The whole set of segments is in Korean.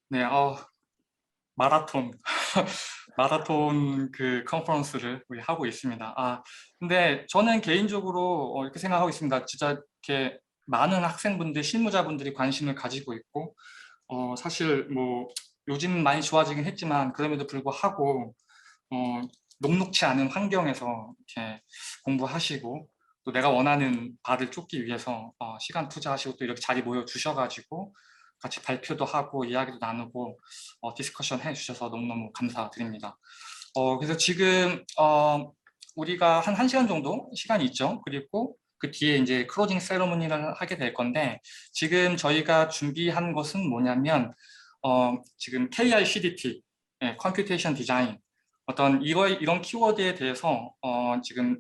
네, 마라톤, 마라톤 그 컨퍼런스를 우리 하고 있습니다. 근데 저는 개인적으로 이렇게 생각하고 있습니다. 진짜 이렇게 많은 학생분들, 실무자분들이 관심을 가지고 있고, 사실 뭐 요즘 많이 좋아지긴 했지만 그럼에도 불구하고 어, 녹록치 않은 환경에서 이렇게 공부하시고 또 내가 원하는 바를 쫓기 위해서 시간 투자하시고 또 이렇게 자리 모여 주셔가지고 같이 발표도 하고 이야기도 나누고 디스커션 해주셔서 너무너무 감사드립니다. 그래서 지금 우리가 한 1시간 정도 시간이 있죠. 그리고 그 뒤에 이제 클로징 세러머니를 하게 될 건데 지금 저희가 준비한 것은 뭐냐면 지금 KI-CDT, 컴퓨테이션 디자인 어떤 이런 키워드에 대해서 지금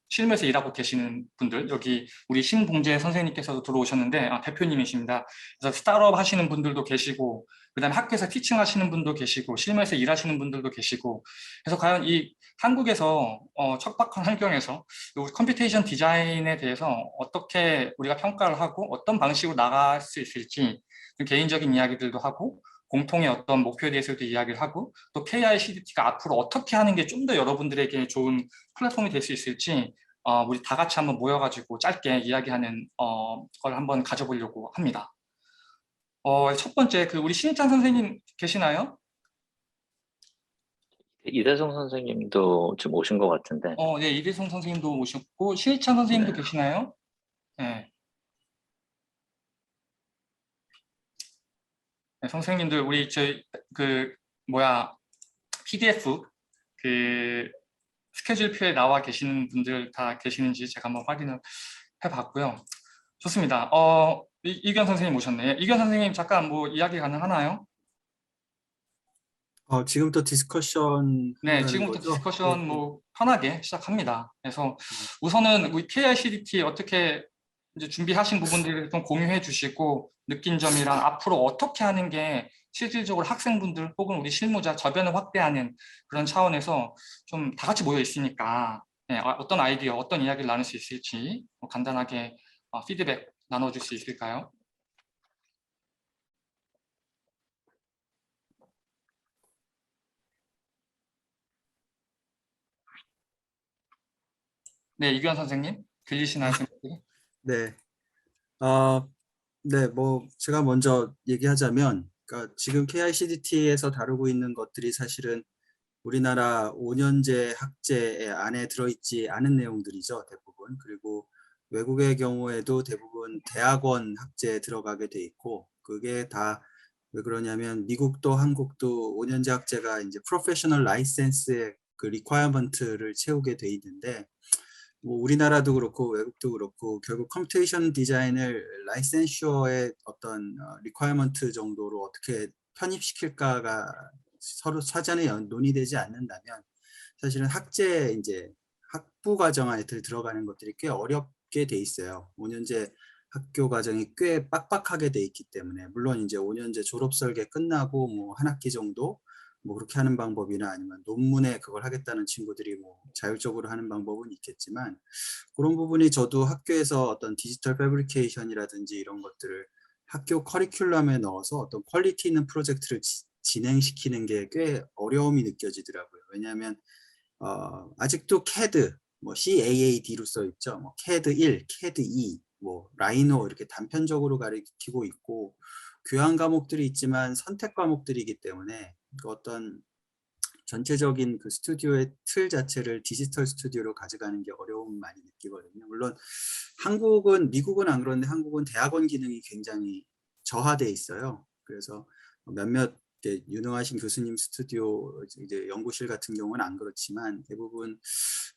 실무에서 일하고 계시는 분들, 여기 우리 신봉재 선생님께서도 들어오셨는데 대표님이십니다. 그래서 스타트업 하시는 분들도 계시고 그다음에 학교에서 티칭 하시는 분도 계시고 실무에서 일하시는 분들도 계시고 그래서 과연 이 한국에서 척박한 환경에서 컴퓨테이션 디자인에 대해서 어떻게 우리가 평가를 하고 어떤 방식으로 나갈 수 있을지 개인적인 이야기들도 하고 공통의 어떤 목표에 대해서도 이야기를 하고 또 KI-CDT가 앞으로 어떻게 하는 게 좀 더 여러분들에게 좋은 플랫폼이 될 수 있을지 우리 다 같이 한번 모여가지고 짧게 이야기하는 걸 한번 가져보려고 합니다. 첫 번째 우리 신희찬 선생님 계시나요? 이대성 선생님도 지금 오신 것 같은데. 네, 이대성 선생님도 오셨고 신희찬 선생님도 네. 계시나요? 네. 네, 선생님들 우리 저희 PDF 그 스케줄표에 나와 계시는 분들 다 계시는지 제가 한번 확인을 해봤고요. 좋습니다. 이견 선생님 오셨네. 이견 선생님 잠깐 뭐 이야기 가능하나요? 지금부터 디스커션 네, 한다는 지금부터 거죠? 네, 디스커션 뭐 편하게 시작합니다. 그래서 우선은 우리 KI-CDT 어떻게 이제 준비하신 부분들을 좀 공유해 주시고 느낀 점이랑 앞으로 어떻게 하는 게 실질적으로 학생분들 혹은 우리 실무자 저변을 확대하는 그런 차원에서 좀 다 같이 모여 있으니까 네, 어떤 아이디어, 어떤 이야기를 나눌 수 있을지 간단하게 피드백 나눠줄 수 있을까요? 네, 이규현 선생님 들리시나요? 네. 어, 네, 뭐 제가 먼저 얘기하자면, 그러니까 지금 KICDT에서 다루고 있는 것들이 사실은 우리나라 5년제 학제 안에 들어있지 않은 내용들이죠, 대부분. 그리고 외국의 경우에도 대부분 대학원 학제에 들어가게 돼 있고, 그게 다 왜 그러냐면 미국도 한국도 5년제 학제가 이제 프로페셔널 라이센스의 그 리ኳ어먼트를 채우게 돼 있는데, 뭐 우리나라도 그렇고 외국도 그렇고 결국 컴퓨테이션 디자인을 라이센슈어의 어떤 리ኳ어먼트 정도로 어떻게 편입시킬까가 서로 사전에 논의되지 않는다면 사실은 학제 이제 학부 과정 안에 들어가는 것들이 꽤 어렵게 돼 있어요. 5년제 학교 과정이 꽤 빡빡하게 돼 있기 때문에 물론 이제 5년제 졸업 설계 끝나고 뭐 한 학기 정도 뭐 그렇게 하는 방법이나 아니면 논문에 그걸 하겠다는 친구들이 뭐 자율적으로 하는 방법은 있겠지만 그런 부분이 저도 학교에서 어떤 디지털 패브리케이션이라든지 이런 것들을 학교 커리큘럼에 넣어서 어떤 퀄리티 있는 프로젝트를 진행시키는 게 꽤 어려움이 느껴지더라고요. 왜냐하면 아직도 CAD, 뭐 CAAD로 써 있죠. 뭐 CAD 1, CAD 2, 뭐 라이노 이렇게 단편적으로 가르치고 있고 교양 과목들이 있지만 선택 과목들이기 때문에 그 어떤 전체적인 그 스튜디오의 틀 자체를 디지털 스튜디오로 가져가는 게 어려움을 많이 느끼거든요. 물론 미국은 안 그런데 한국은 대학원 기능이 굉장히 저하돼 있어요. 그래서 몇몇 유능하신 교수님 스튜디오 이제 연구실 같은 경우는 안 그렇지만 대부분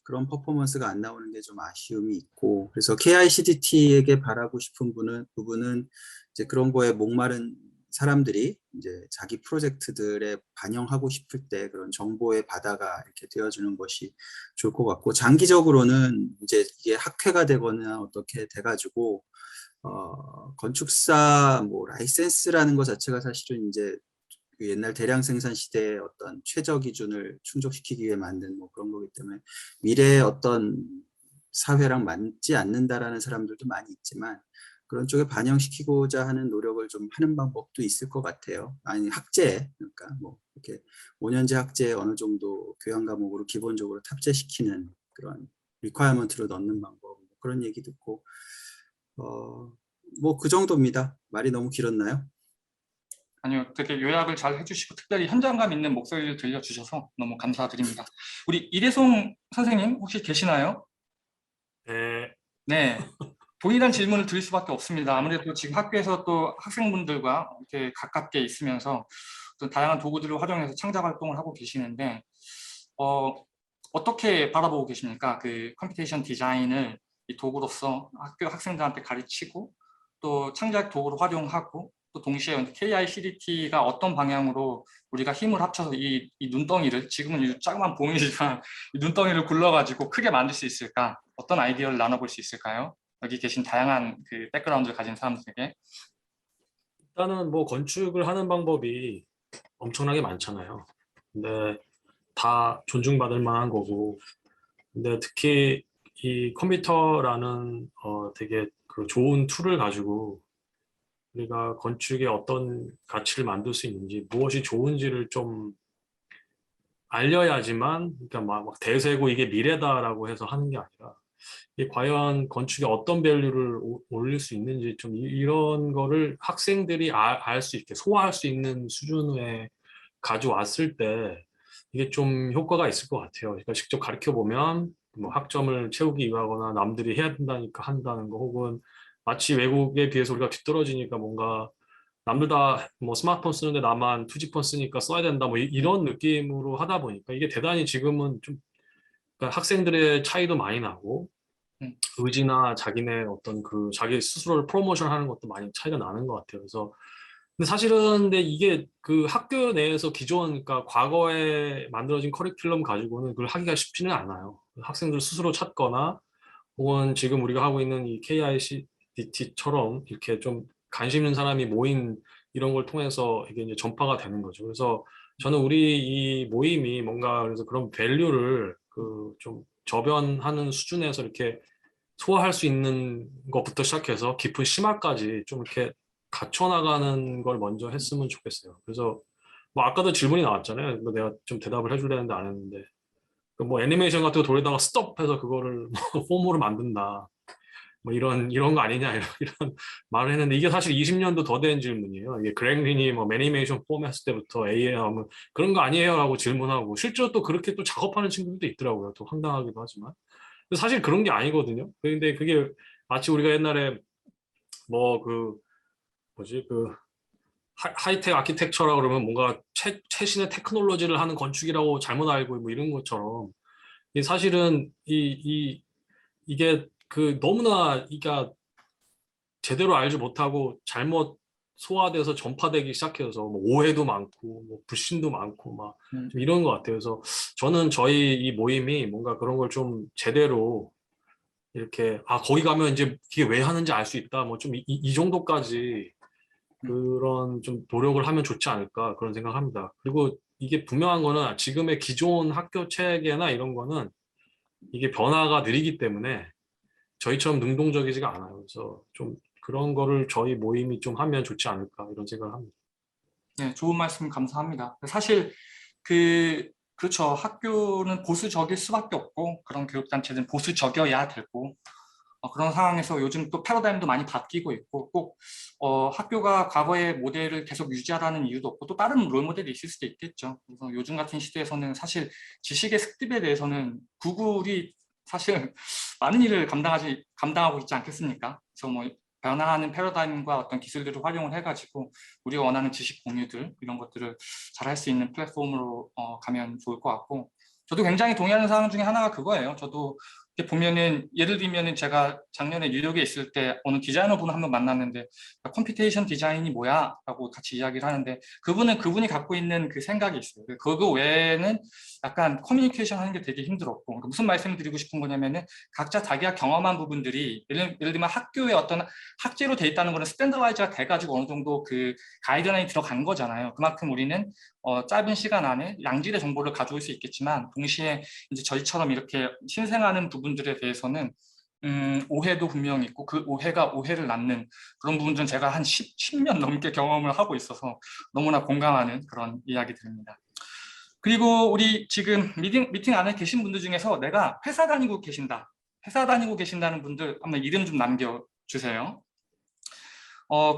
그런 퍼포먼스가 안 나오는 게 좀 아쉬움이 있고 그래서 KICDT에게 바라고 싶은 부분은 이제 그런 거에 목마른 사람들이 이제 자기 프로젝트들에 반영하고 싶을 때 그런 정보의 바다가 이렇게 되어주는 것이 좋을 것 같고 장기적으로는 이제 이게 학회가 되거나 어떻게 돼가지고 건축사 뭐 라이센스라는 것 자체가 사실은 이제 그 옛날 대량 생산 시대의 어떤 최저 기준을 충족시키기 위해 만든 뭐 그런 거기 때문에 미래의 어떤 사회랑 맞지 않는다라는 사람들도 많이 있지만 그런 쪽에 반영시키고자 하는 노력을 좀 하는 방법도 있을 것 같아요. 아니 학제 그러니까 뭐 이렇게 5년제 학제에 어느 정도 교양 과목으로 기본적으로 탑재시키는 그런 리ኳ어먼트로 넣는 방법 그런 얘기 듣고 뭐 그 정도입니다. 말이 너무 길었나요? 아니요, 되게 요약을 잘 해주시고 특별히 현장감 있는 목소리를 들려주셔서 너무 감사드립니다. 우리 이대송 선생님 혹시 계시나요? 네, 네, 동일한 질문을 드릴 수밖에 없습니다. 아무래도 지금 학교에서 또 학생분들과 이렇게 가깝게 있으면서 또 다양한 도구들을 활용해서 창작 활동을 하고 계시는데 어떻게 바라보고 계십니까? 그 컴퓨테이션 디자인을 이 도구로서 학교 학생들한테 가르치고 또 창작 도구로 활용하고 또 동시에 KICDT가 어떤 방향으로 우리가 힘을 합쳐서 이 눈덩이를 지금은 이 조그만 봉이지만 이 눈덩이를 굴러가지고 크게 만들 수 있을까? 어떤 아이디어를 나눠볼 수 있을까요? 여기 계신 다양한 그 백그라운드를 가진 사람들에게. 일단은 뭐 건축을 하는 방법이 엄청나게 많잖아요. 근데 다 존중받을 만한 거고, 근데 특히 이 컴퓨터라는 되게 그 좋은 툴을 가지고 우리가 건축에 어떤 가치를 만들 수 있는지, 무엇이 좋은지를 좀 알려야지만, 그러니까 막 대세고 이게 미래다라고 해서 하는 게 아니라, 이게 과연 건축에 어떤 밸류를 올릴 수 있는지 좀 이런 거를 학생들이 알 수 있게 소화할 수 있는 수준에 가져왔을 때 이게 좀 효과가 있을 것 같아요. 그러니까 직접 가르쳐 보면 뭐 학점을 채우기 위하거나 남들이 해야 된다니까 한다는 거 혹은 마치 외국에 비해서 우리가 뒤떨어지니까 뭔가 남들 다 뭐 스마트폰 쓰는데 나만 투지폰 쓰니까 써야 된다 뭐 이런 느낌으로 하다 보니까 이게 대단히 지금은 좀 그러니까 학생들의 차이도 많이 나고 음. 의지나 자기네 어떤 그 자기 스스로를 프로모션 하는 것도 많이 차이가 나는 것 같아요. 그래서 근데 사실은 근데 이게 그 학교 내에서 기존 그러니까 과거에 만들어진 커리큘럼 가지고는 그걸 하기가 쉽지는 않아요. 학생들 스스로 찾거나 혹은 지금 우리가 하고 있는 이 KICDT처럼 이렇게 좀 관심 있는 사람이 모인 이런 걸 통해서 이게 이제 전파가 되는 거죠. 그래서 저는 우리 이 모임이 뭔가 그래서 그런 밸류를 그 좀 저변하는 수준에서 이렇게 소화할 수 있는 것부터 시작해서 깊은 심화까지 좀 이렇게 갖춰나가는 걸 먼저 했으면 좋겠어요. 그래서 뭐 아까도 질문이 나왔잖아요. 뭐 내가 좀 대답을 해주려는데 안 했는데 그뭐 애니메이션 같은 거 돌리다가 스톱해서 그거를 뭐 폼으로 만든다. 뭐 이런 거 아니냐 이런 말을 했는데 이게 사실 20년도 더 된 질문이에요. 이게 그랭린이 뭐 애니메이션 폼 했을 때부터 AI 하면 그런 거 아니에요 라고 질문하고 실제로 또 그렇게 또 작업하는 친구들도 있더라고요. 또 황당하기도 하지만. 근데 사실 그런 게 아니거든요. 근데 그게 마치 우리가 옛날에 뭐 그 뭐지 그 하이텍 아키텍처라 그러면 뭔가 최신의 테크놀로지를 하는 건축이라고 잘못 알고 뭐 이런 것처럼 이 사실은 이게 그 너무나 이가 제대로 알지 못하고 잘못 소화돼서 전파되기 시작해서 뭐 오해도 많고 뭐 불신도 많고 막 좀 이런 것 같아요. 그래서 저는 저희 이 모임이 뭔가 그런 걸 좀 제대로 이렇게 아 거기 가면 이제 이게 왜 하는지 알 수 있다 뭐 좀 이 정도까지 그런 좀 노력을 하면 좋지 않을까 그런 생각합니다. 그리고 이게 분명한 거는 지금의 기존 학교 체계나 이런 거는 이게 변화가 느리기 때문에 저희처럼 능동적이지가 않아요. 그래서 좀 그런 거를 저희 모임이 좀 하면 좋지 않을까 이런 생각을 합니다. 네, 좋은 말씀 감사합니다. 사실 그렇죠. 학교는 보수적일 수밖에 없고 그런 교육단체들은 보수적여야 되고 그런 상황에서 요즘 또 패러다임도 많이 바뀌고 있고 꼭 학교가 과거의 모델을 계속 유지하라는 이유도 없고 또 다른 롤 모델이 있을 수도 있겠죠. 그래서 요즘 같은 시대에서는 사실 지식의 습득에 대해서는 구글이 사실 많은 일을 감당하고 있지 않겠습니까? 그래서 뭐 변화하는 패러다임과 어떤 기술들을 활용을 해가지고 우리가 원하는 지식 공유들 이런 것들을 잘 할 수 있는 플랫폼으로 가면 좋을 것 같고 저도 굉장히 동의하는 사항 중에 하나가 그거예요. 저도 이렇게 보면은 예를 들면은 제가 작년에 뉴욕에 있을 때 어느 디자이너분 한 번 만났는데 컴퓨테이션 디자인이 뭐야? 라고 같이 이야기를 하는데 그분이 갖고 있는 그 생각이 있어요. 그거 외에는 약간 커뮤니케이션 하는 게 되게 힘들었고 그러니까 무슨 말씀을 드리고 싶은 거냐면은 각자 자기가 경험한 부분들이 예를 들면 학교에 어떤 학제로 돼 있다는 거는 스탠더라이즈가 돼가지고 어느 정도 그 가이드라인이 들어간 거잖아요. 그만큼 우리는 짧은 시간 안에 양질의 정보를 가져올 수 있겠지만 동시에 이제 저희처럼 이렇게 신생하는 부분들에 대해서는 오해도 분명히 있고 그 오해가 오해를 낳는 그런 부분들은 제가 한 10년 넘게 경험을 하고 있어서 너무나 공감하는 그런 이야기들입니다. 그리고 우리 지금 미팅 안에 계신 분들 중에서 내가 회사 다니고 계신다, 회사 다니고 계신다는 분들 한번 이름 좀 남겨주세요.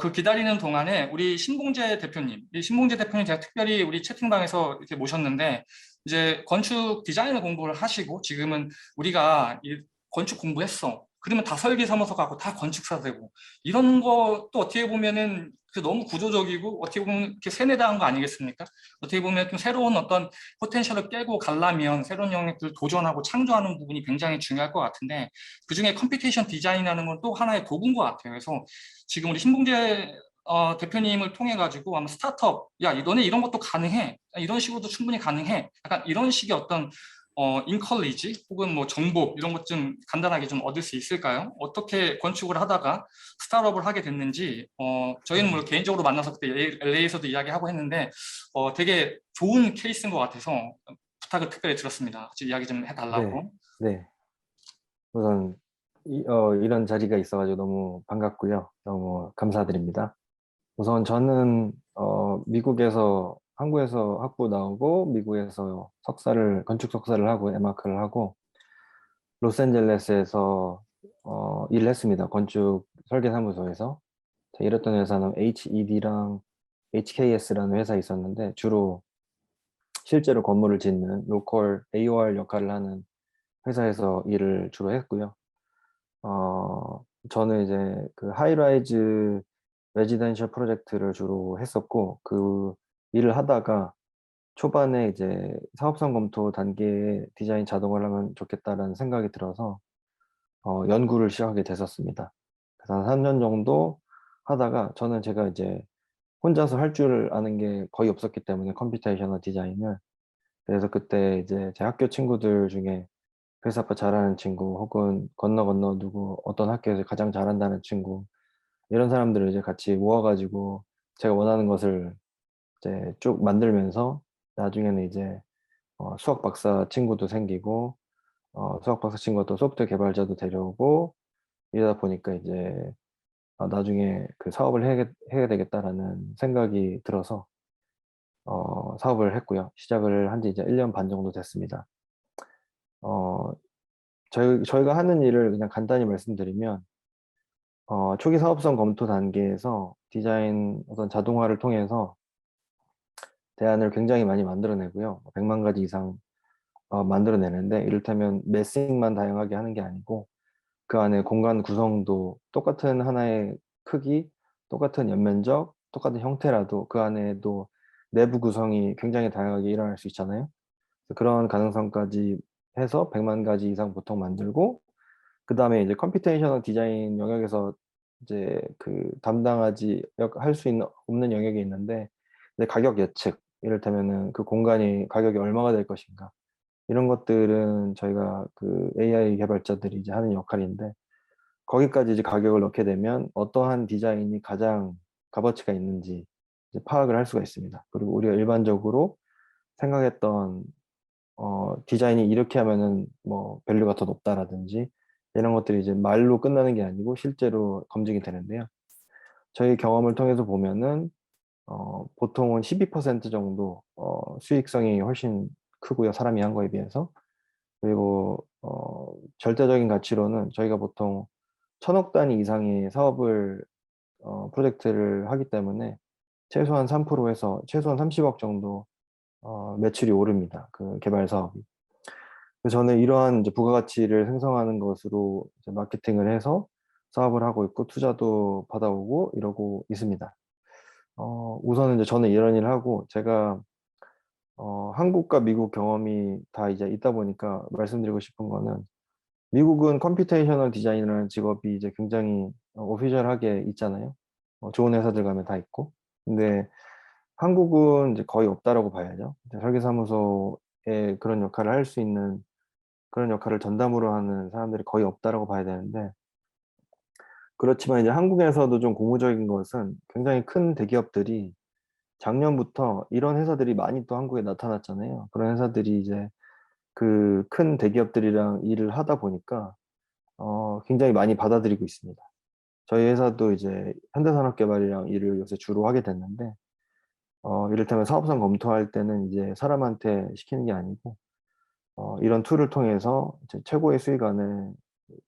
그 기다리는 동안에 우리 신봉재 대표님, 이 신봉재 대표님 제가 특별히 우리 채팅방에서 이렇게 모셨는데 이제 건축 디자인을 공부를 하시고 지금은 우리가 이 건축 공부했어. 그러면 다 설계사무소 가고 다 건축사 되고 이런 것도 어떻게 보면은 너무 구조적이고 어떻게 보면 이렇게 세뇌당한 거 아니겠습니까? 어떻게 보면 좀 새로운 어떤 포텐셜을 깨고 가려면 새로운 영역들 도전하고 창조하는 부분이 굉장히 중요할 것 같은데 그중에 컴퓨테이션 디자인이라는 건 또 하나의 도구인 것 같아요. 그래서 지금 우리 신봉재 대표님을 통해 가지고 아마 스타트업, 야 너네 이런 것도 가능해, 이런 식으로도 충분히 가능해, 약간 이런 식의 어떤 인컬리지 혹은 뭐 정보 이런 것 좀 간단하게 좀 얻을 수 있을까요? 어떻게 건축을 하다가 스타트업을 하게 됐는지 저희는 물론 개인적으로 만나서 그때 LA에서도 이야기하고 했는데 되게 좋은 케이스인 것 같아서 부탁을 특별히 드렸습니다. 같이 이야기 좀 네, 해달라고. 네. 우선 이런 자리가 있어가지고 너무 반갑고요. 너무 감사드립니다. 우선 저는 한국에서 학부 나오고 미국에서 건축 석사를 하고 에마크를 하고 로스앤젤레스에서 일을 했습니다. 건축 설계사무소에서. 제가 일했던 회사는 HED랑 HKS라는 회사에 있었는데 주로 실제로 건물을 짓는 로컬 AOR 역할을 하는 회사에서 일을 주로 했고요. 저는 이제 그 하이라이즈 레지던셜 프로젝트를 주로 했었고 그 일을 하다가 초반에 이제 사업성 검토 단계에 디자인 자동화를 하면 좋겠다라는 생각이 들어서 연구를 시작하게 됐었습니다. 그래서 한 3년 정도 하다가 제가 이제 혼자서 할 줄 아는 게 거의 없었기 때문에 컴퓨테이셔널 디자인을 그래서 그때 이제 제 학교 친구들 중에 회사 거 잘하는 친구 혹은 건너 누구 어떤 학교에서 가장 잘한다는 친구 이런 사람들을 이제 같이 모아가지고 제가 원하는 것을 이제 쭉 만들면서 나중에는 이제 수학 박사 친구도 생기고 수학 박사 친구가 또 소프트웨어 개발자도 데려오고 이러다 보니까 이제 나중에 그 사업을 해야 되겠다라는 생각이 들어서 사업을 했고요. 시작을 한 지 이제 1년 반 정도 됐습니다. 어, 저희가 하는 일을 그냥 간단히 말씀드리면 초기 사업성 검토 단계에서 디자인 어떤 자동화를 통해서 대안을 굉장히 많이 만들어내고요. 100만 가지 이상 만들어내는데 이를테면 매싱만 다양하게 하는 게 아니고 그 안에 공간 구성도 똑같은 하나의 크기, 똑같은 연면적, 똑같은 형태라도 그 안에도 내부 구성이 굉장히 다양하게 일어날 수 있잖아요. 그런 가능성까지 해서 100만 가지 이상 보통 만들고 그 다음에 이제 컴퓨테이셔널 디자인 영역에서 이제 그 할 수 있는 없는 영역이 있는데 이제 가격 예측 이를테면은 그 공간이 가격이 얼마가 될 것인가 이런 것들은 저희가 그 AI 개발자들이 이제 하는 역할인데 거기까지 이제 가격을 넣게 되면 어떠한 디자인이 가장 값어치가 있는지 이제 파악을 할 수가 있습니다. 그리고 우리가 일반적으로 생각했던 디자인이 이렇게 하면은 뭐 밸류가 더 높다라든지 이런 것들이 이제 말로 끝나는 게 아니고 실제로 검증이 되는데요. 저희 경험을 통해서 보면은 보통은 12% 정도 수익성이 훨씬 크고요. 사람이 한 거에 비해서. 그리고 절대적인 가치로는 저희가 보통 1,000억 단위 이상의 프로젝트를 하기 때문에 최소한 3%에서 최소한 30억 정도 매출이 오릅니다. 그 개발 사업이. 그래서 저는 이러한 이제 부가가치를 생성하는 것으로 이제 마케팅을 해서 사업을 하고 있고 투자도 받아오고 이러고 있습니다. 우선은 이제 저는 이런 일을 하고 제가 한국과 미국 경험이 다 이제 있다 보니까 말씀드리고 싶은 거는 미국은 컴퓨테이셔널 디자인이라는 직업이 이제 굉장히 오피셜하게 있잖아요. 좋은 회사들 가면 다 있고. 근데 한국은 이제 거의 없다라고 봐야죠. 설계사무소에 그런 역할을 할 수 있는 그런 역할을 전담으로 하는 사람들이 거의 없다라고 봐야 되는데 그렇지만 이제 한국에서도 좀 고무적인 것은 굉장히 큰 대기업들이 작년부터 이런 회사들이 많이 또 한국에 나타났잖아요. 그런 회사들이 이제 그 큰 대기업들이랑 일을 하다 보니까 굉장히 많이 받아들이고 있습니다. 저희 회사도 이제 현대산업개발이랑 일을 요새 주로 하게 됐는데, 이를테면 사업성 검토할 때는 이제 사람한테 시키는 게 아니고, 이런 툴을 통해서 이제 최고의 수익안을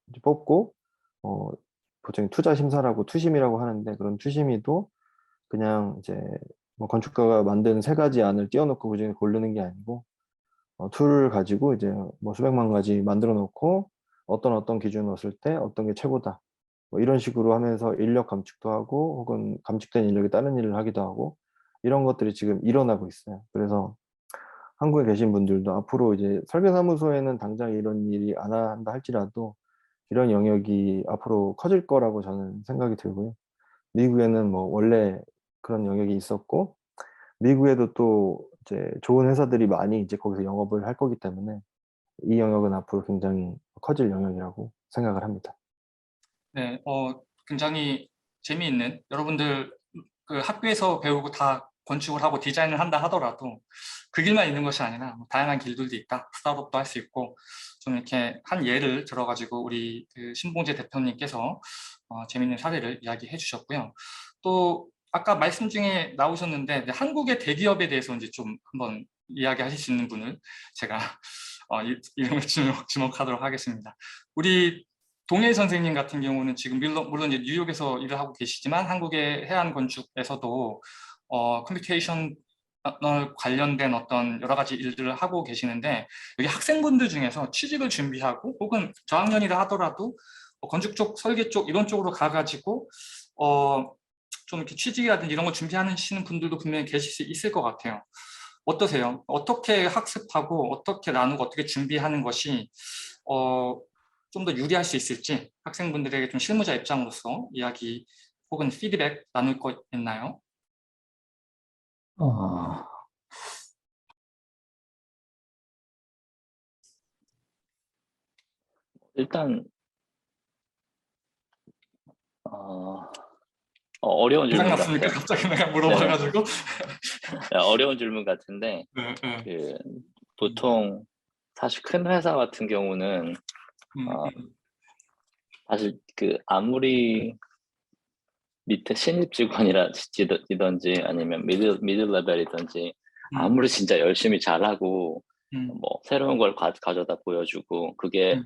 이제 뽑고, 보통 투자 심사라고 투심이라고 하는데, 그런 투심이도 그냥 이제 뭐 건축가가 만든 세 가지 안을 띄워놓고 그중에 고르는 게 아니고, 툴을 가지고 이제 뭐 수백만 가지 만들어 놓고 어떤 기준을 넣었을 때 어떤 게 최고다. 뭐 이런 식으로 하면서 인력 감축도 하고 혹은 감축된 인력이 다른 일을 하기도 하고 이런 것들이 지금 일어나고 있어요. 그래서 한국에 계신 분들도 앞으로 이제 설계사무소에는 당장 이런 일이 안 한다 할지라도 이런 영역이 앞으로 커질 거라고 저는 생각이 들고요. 미국에는 뭐 원래 그런 영역이 있었고 미국에도 또 이제 좋은 회사들이 많이 이제 거기서 영업을 할 거기 때문에 이 영역은 앞으로 굉장히 커질 영역이라고 생각을 합니다. 네, 굉장히 재미있는 여러분들 그 학교에서 배우고 다 건축을 하고 디자인을 한다 하더라도 그 길만 있는 것이 아니라 뭐 다양한 길들도 있다. 스타트업도 할 수 있고 좀 이렇게 한 예를 들어가지고 우리 그 신봉재 대표님께서 재미있는 사례를 이야기해 주셨고요. 또 아까 말씀 중에 나오셨는데 한국의 대기업에 대해서 이제 좀 한번 이야기하실 수 있는 분을 제가 이름을 지목하도록 하겠습니다. 우리 동일 선생님 같은 경우는 지금 물론 이제 뉴욕에서 일을 하고 계시지만 한국의 해안 건축에서도 컴퓨테이션 관련된 어떤 여러 가지 일들을 하고 계시는데 여기 학생분들 중에서 취직을 준비하고 혹은 저학년이라 하더라도 건축 쪽, 설계 쪽 이런 쪽으로 가가지고 좀 이렇게 취직이라든지 이런 거 준비하시는 분들도 분명히 계실 수 있을 것 같아요. 어떠세요? 어떻게 학습하고 어떻게 나누고 어떻게 준비하는 것이 좀 더 유리할 수 있을지 학생분들에게 좀 실무자 입장으로서 이야기 혹은 피드백 나눌 거 있나요? 어, 일단 어려운 질문 생각났습니까? 같아요. 갑자기 내가 물어봐가지고. 어려운 질문 같은데 네, 네. 그 보통 사실 큰 회사 같은 경우는 음, 어, 음, 사실 그 아무리 밑에 신입 직원이라든지 아니면 미들 레벨이든지 음, 아무리 진짜 열심히 잘하고 음, 뭐 새로운 걸 가져다 보여주고 그게 음,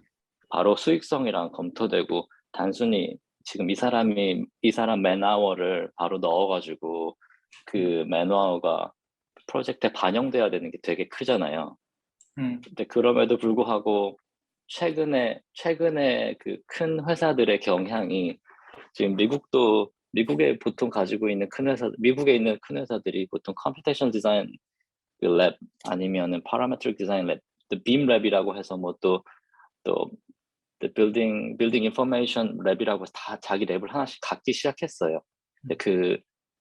바로 수익성이랑 검토되고 단순히 지금 이 사람 맨아워를 바로 넣어가지고 그 맨아워가 프로젝트에 반영돼야 되는 게 되게 크잖아요. 근데 그럼에도 불구하고 최근에 그 큰 회사들의 경향이 지금 미국에 보통 가지고 있는 미국에 있는 큰 회사들이 보통 컴퓨테이션 디자인 랩 아니면은 파라메트릭 디자인 랩, 빔 랩이라고 해서 뭐 또 빌딩 인포메이션 랩이라고 해서 다 자기 랩을 하나씩 갖기 시작했어요. 근데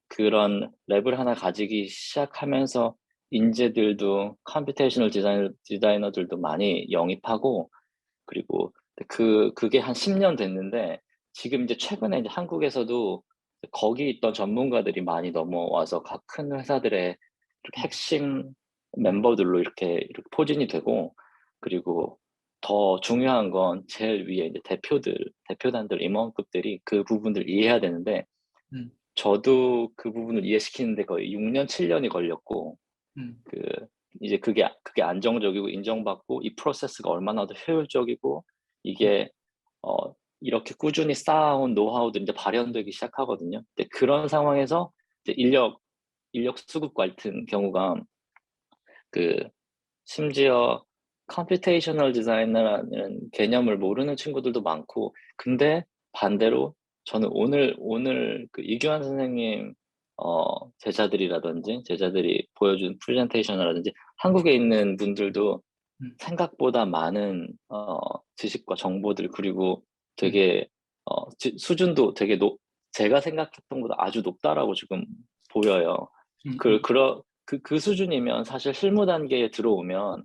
그런 랩을 하나 가지기 시작하면서 인재들도 컴퓨테이셔널 디자이너들도 많이 영입하고 그리고 그게 한 10년 됐는데 지금 이제 최근에 이제 한국에서도 거기 있던 전문가들이 많이 넘어와서 각 큰 회사들의 이렇게 핵심 멤버들로 이렇게 포진이 되고 그리고 더 중요한 건 제일 위에 이제 대표단들, 임원급들이 그 부분들 이해해야 되는데 음, 저도 그 부분을 이해시키는데 거의 6년, 7년이 걸렸고 음, 그 이제 그게 안정적이고 인정받고 이 프로세스가 얼마나 더 효율적이고 이게 어 이렇게 꾸준히 쌓아온 노하우들이 이제 발현되기 시작하거든요. 근데 그런 상황에서 이제 인력 수급 같은 경우가 그 심지어 컴퓨테이셔널 디자이너라는 개념을 모르는 친구들도 많고 근데 반대로 저는 오늘 그 이규환 선생님 제자들이 보여준 프레젠테이션이라든지 한국에 있는 분들도 음, 생각보다 많은 지식과 정보들 그리고 음, 되게 수준도 되게 제가 생각했던 것보다 아주 높다라고 지금 보여요. 음, 그 수준이면 사실 실무 단계에 들어오면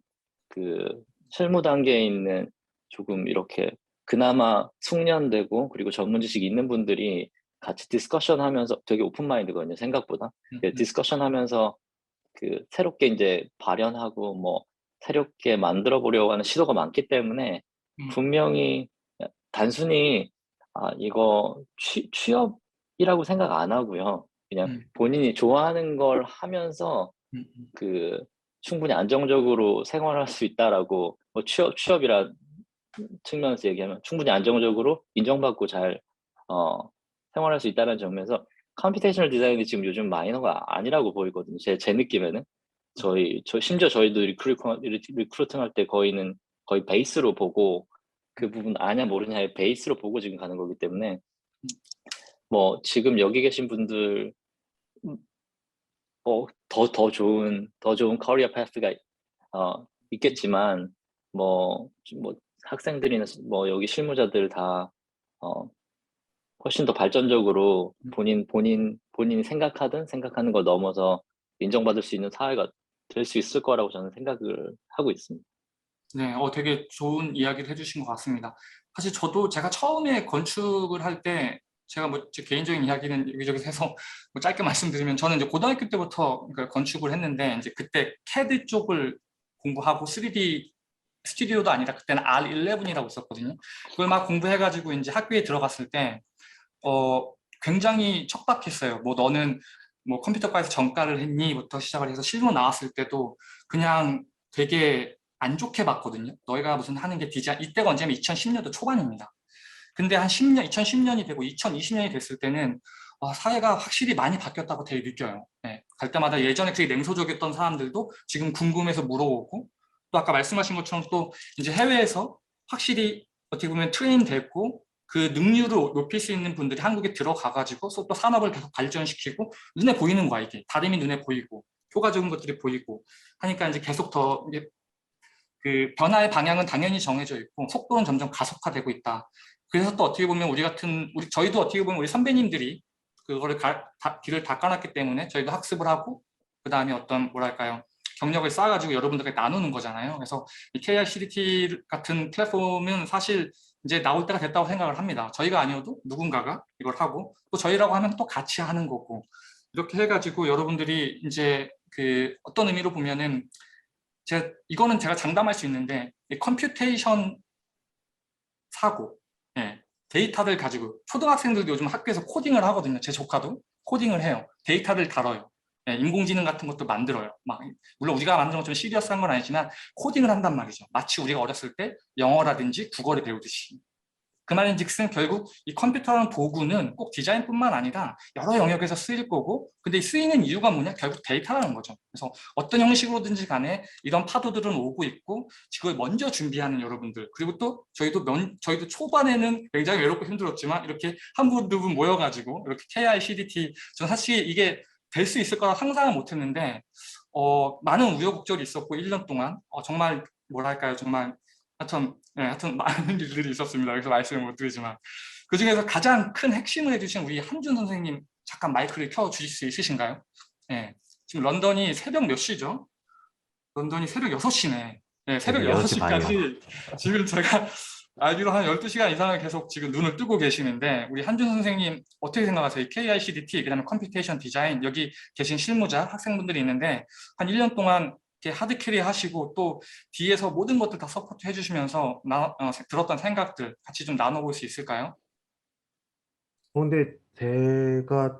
그 실무 단계에 있는 조금 이렇게 그나마 숙련되고 그리고 전문 지식이 있는 분들이 같이 디스커션 하면서 되게 오픈 마인드거든요, 생각보다. 디스커션 하면서 그 새롭게 이제 발현하고 뭐 새롭게 만들어 보려고 하는 시도가 많기 때문에 음, 분명히 단순히 이거 취업이라고 생각 안 하고요. 그냥 음, 본인이 좋아하는 걸 하면서 음, 그 충분히 안정적으로 생활할 수 있다라고 뭐 취업이라 측면에서 얘기하면 충분히 안정적으로 인정받고 잘 생활할 수 있다는 점에서 컴퓨테이셔널 디자인이 지금 요즘 마이너가 아니라고 보이거든요. 제 느낌에는 심지어 저희도 리크루팅 할 때 거의 베이스로 보고 그 부분 아냐 모르냐의 베이스로 보고 지금 가는 거기 때문에 뭐 지금 여기 계신 분들 더 좋은 커리어 패스가 있겠지만 뭐 학생들이나 뭐 여기 실무자들 다 어, 훨씬 더 발전적으로 본인이 생각하는 걸 넘어서 인정받을 수 있는 사회가 될 수 있을 거라고 저는 생각을 하고 있습니다. 네, 되게 좋은 이야기를 해주신 것 같습니다. 사실 저도 제가 처음에 건축을 할 때 제가 뭐 제 개인적인 이야기는 여기저기서 해서 뭐 짧게 말씀드리면 저는 이제 고등학교 때부터 그러니까 건축을 했는데 이제 그때 CAD 쪽을 공부하고 3D 스튜디오도 아니라 그때는 R11이라고 있었거든요. 그걸 막 공부해가지고 이제 학교에 들어갔을 때 굉장히 척박했어요. 뭐 너는 뭐 컴퓨터과에서 전과를 했니?부터 시작을 해서 실무 나왔을 때도 그냥 되게 안 좋게 봤거든요. 너희가 무슨 하는 게 디자인, 이때가 언제면 2010년도 초반입니다. 근데 한 10년, 2010년이 되고 2020년이 됐을 때는 사회가 확실히 많이 바뀌었다고 되게 느껴요. 네. 갈 때마다 예전에 되게 냉소적이었던 사람들도 지금 궁금해서 물어보고 또 아까 말씀하신 것처럼 또 이제 해외에서 확실히 어떻게 보면 트레인 됐고 그 능률을 높일 수 있는 분들이 한국에 들어가가지고 또 산업을 계속 발전시키고 눈에 보이는 거야 이게 다름이 눈에 보이고 효과적인 것들이 보이고 하니까 이제 계속 더 그 변화의 방향은 당연히 정해져 있고 속도는 점점 가속화되고 있다. 그래서 또 어떻게 보면 저희도 어떻게 보면 우리 선배님들이 그거를 길을 닦아놨기 때문에 저희도 학습을 하고 그 다음에 어떤 뭐랄까요 경력을 쌓아가지고 여러분들에게 나누는 거잖아요. 그래서 이 KICDT 같은 플랫폼은 사실 이제 나올 때가 됐다고 생각을 합니다. 저희가 아니어도 누군가가 이걸 하고 또 저희라고 하면 또 같이 하는 거고 이렇게 해가지고 여러분들이 이제 그 어떤 의미로 보면은 이거는 제가 장담할 수 있는데 이 컴퓨테이션 사고, 예, 데이터를 가지고 초등학생들도 요즘 학교에서 코딩을 하거든요. 제 조카도 코딩을 해요. 데이터를 다뤄요. 예, 인공지능 같은 것도 만들어요. 물론 우리가 만드는 것좀 시리어스한 건 아니지만 코딩을 한단 말이죠. 마치 우리가 어렸을 때 영어라든지 국어를 배우듯이. 그 말인즉슨 결국 이 컴퓨터라는 도구는 꼭 디자인뿐만 아니라 여러 영역에서 쓰일 거고 근데 이 쓰이는 이유가 뭐냐? 결국 데이터라는 거죠. 그래서 어떤 형식으로든지 간에 이런 파도들은 오고 있고 그걸 먼저 준비하는 여러분들 그리고 또 저희도 초반에는 굉장히 외롭고 힘들었지만 이렇게 한 분 두 분 모여가지고 이렇게 KI-CDT 저는 사실 이게 될 수 있을 거라 상상을 못했는데 많은 우여곡절이 있었고 1년 동안 정말 뭐랄까요 정말 하여튼 많은 일들이 있었습니다. 그래서 말씀을 못 드리지만 그 중에서 가장 큰 핵심을 해주신 우리 한준 선생님 잠깐 마이크를 켜주실 수 있으신가요? 네. 지금 런던이 새벽 몇 시죠? 런던이 새벽 6시네. 네, 새벽 6시 반이요. 6시까지 지금 제가 알기로 한 12시간 이상을 계속 지금 눈을 뜨고 계시는데 우리 한준 선생님 어떻게 생각하세요? KICDT, 그다음에 컴퓨테이션 디자인 여기 계신 실무자 학생분들이 있는데 한 1년 동안 이렇게 하드캐리 하시고 또 뒤에서 모든 것들 다 서포트 해주시면서 들었던 생각들 같이 좀 나눠볼 수 있을까요? 근데 제가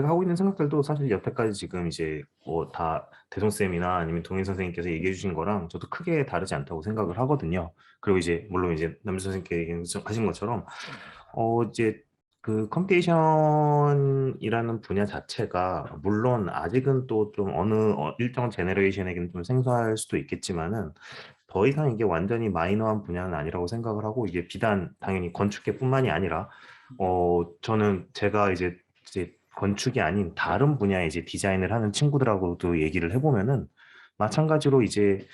하고 있는 생각들도 사실 여태까지 지금 이제 뭐 다 대성쌤이나 아니면 동인 선생님께서 얘기해 주신 거랑 저도 크게 다르지 않다고 생각을 하거든요. 그리고 이제 물론 이제 남주 선생님께 하신 것처럼 이제 그 컴퓨테이션이라는 분야 자체가 물론 아직은 또 좀 어느 일정 제너레이션에게는 좀 생소할 수도 있겠지만은 더 이상 이게 완전히 마이너한 분야는 아니라고 생각을 하고 이게 비단 당연히 건축계뿐만이 아니라 저는 제가 이제 건축이 아닌 다른 분야의 이제 디자인을 하는 친구들하고도 얘기를 해보면은 마찬가지로 이제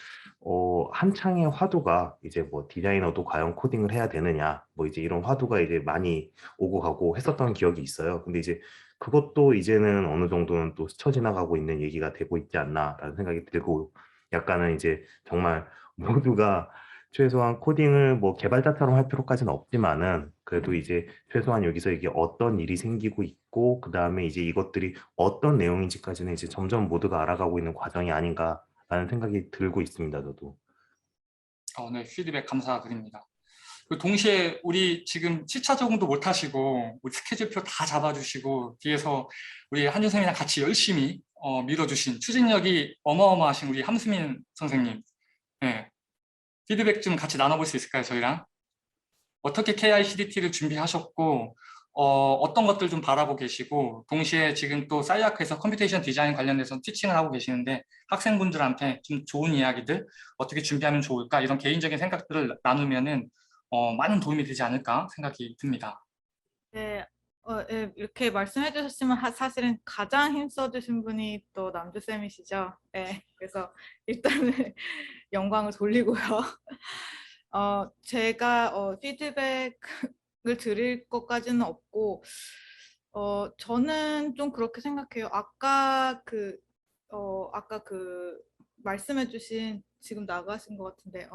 한 창의 화두가 이제 뭐 디자이너도 과연 코딩을 해야 되느냐 뭐 이제 이런 화두가 이제 많이 오고 가고 했었던 기억이 있어요. 근데 이제 그것도 이제는 어느 정도는 또 스쳐 지나가고 있는 얘기가 되고 있지 않나라는 생각이 들고 약간은 이제 정말 모두가 최소한 코딩을 뭐 개발자처럼 할 필요까지는 없지만은 그래도 이제 최소한 여기서 이게 어떤 일이 생기고 있고 그 다음에 이제 이것들이 어떤 내용인지까지는 이제 점점 모두가 알아가고 있는 과정이 아닌가라는 생각이 들고 있습니다. 저도. 네, 피드백 감사드립니다. 그 동시에 우리 지금 7차 적응도 못 하시고 우리 스케줄표 다 잡아주시고 뒤에서 우리 한준쌤이랑 같이 열심히 밀어주신 추진력이 어마어마하신 우리 함수민 선생님, 네. 피드백 좀 같이 나눠볼 수 있을까요, 저희랑? 어떻게 KICDT를 준비하셨고 어떤 것들 좀 바라보고 계시고 동시에 지금 또 사이아크에서 컴퓨테이션 디자인 관련해서 티칭을 하고 계시는데 학생분들한테 좀 좋은 이야기들 어떻게 준비하면 좋을까 이런 개인적인 생각들을 나누면은 많은 도움이 되지 않을까 생각이 듭니다. 네, 예, 이렇게 말씀해 주셨지만 사실은 가장 힘써주신 분이 또 남주쌤이시죠. 네, 그래서 일단은 영광을 돌리고요. 제가 피드백을 드릴 것까지는 없고 저는 좀 그렇게 생각해요. 아까 그 말씀해 주신 지금 나가신 것 같은데